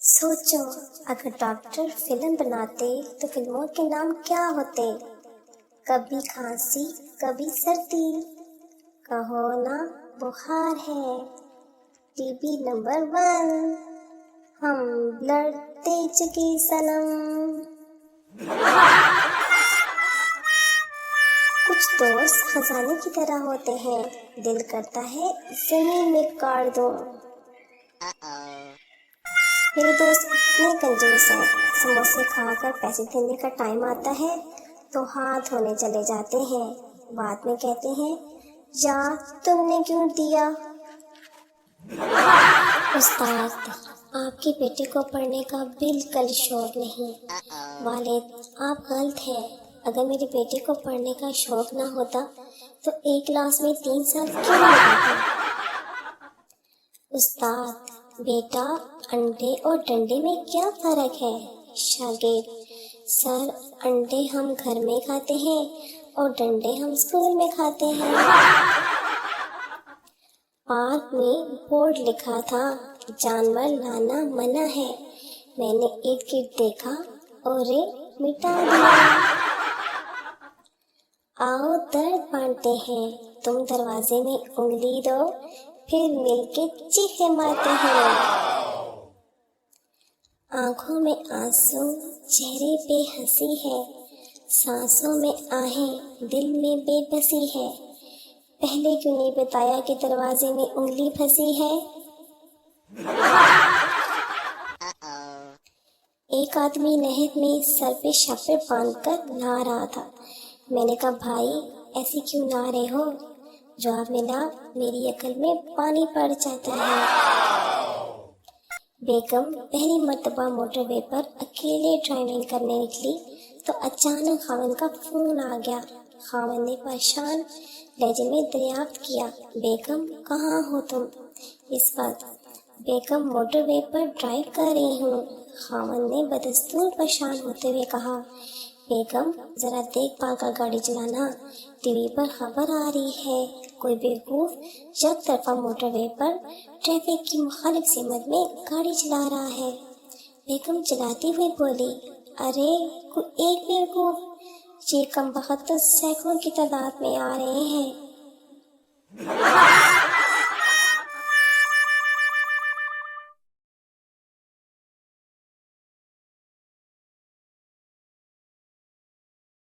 سوچو اگر doctor film بناتے تو فلموں کے نام کیا ہوتے؟ کبھی کھانسی کبھی سردی، کہو نا بخار ہے، ٹی بی نمبر 1، ہم لڑتے چکے صنم۔ کچھ دوست خزانے کی طرح ہوتے ہیں، دل کرتا ہے زمین میں کاٹ دو۔ میرے دوست اتنے کنجوس ہیں، سموسے کھا کر پیسے دینے کا ٹائم آتا ہے تو ہاتھ دھونے چلے جاتے ہیں، بعد میں کہتے ہیں یار تم نے کیوں دیا۔ استاد، آپ کے بیٹے کو پڑھنے کا بالکل شوق نہیں۔ والد، آپ غلط ہیں، اگر میرے بیٹے کو پڑھنے کا شوق نہ ہوتا تو ایک کلاس میں 3 سال کیوں لگاتا۔ استاد، بیٹا انڈے اور ڈنڈے میں کیا فرق ہے؟ شاگرد، سر انڈے ہم گھر میں کھاتے ہیں اور ڈنڈے ہم اسکول میں کھاتے ہیں۔ پارک میں بورڈ لکھا تھا جانور لانا منع ہے، میں نے ارد گرد دیکھا اور مٹا دیا۔ آؤ درد بانٹتے ہیں، تم دروازے میں انگلی دو پھر مل کے چیخیں مارتے ہیں۔ آنکھوں میں آنسو چہرے پہ ہنسی ہے، سانسوں میں آہیں دل میں بے بسی ہے، پہلے کیوں نہیں بتایا کہ دروازے میں انگلی پھنسی ہے؟ ایک آدمی نہر میں سر پہ شاپر باندھ کر نہا رہا تھا، میں نے کہا بھائی ایسے کیوں نہا رہے ہو؟ جواب ملا میری عقل میں پانی پڑ جاتا ہے۔ بیگم پہلی مرتبہ موٹر وے پر اکیلے ڈرائیونگ کرنے نکلی تو اچانک خاوند کا فون آ گیا۔ خاوند نے پریشان لہجے میں دریافت کیا، بیگم کہاں ہو تم اس وقت؟ بیگم موٹر وے پر ڈرائیو کر رہی ہوں۔ خاوند نے بدستور پریشان ہوتے ہوئے کہا، بیگم ذرا دیکھ بھال کر گاڑی چلانا، ٹی وی پر خبر آ رہی ہے کوئی بیوقوف یک طرفہ موٹر وے پر ٹریفک کی مخالف سمت میں گاڑی چلا رہا ہے۔ بیگم چلاتی ہوئی بولی، ارے کوئی ایک بیوقوف، یہ کم بخت تو سینکڑوں کی تعداد میں آ رہے ہیں۔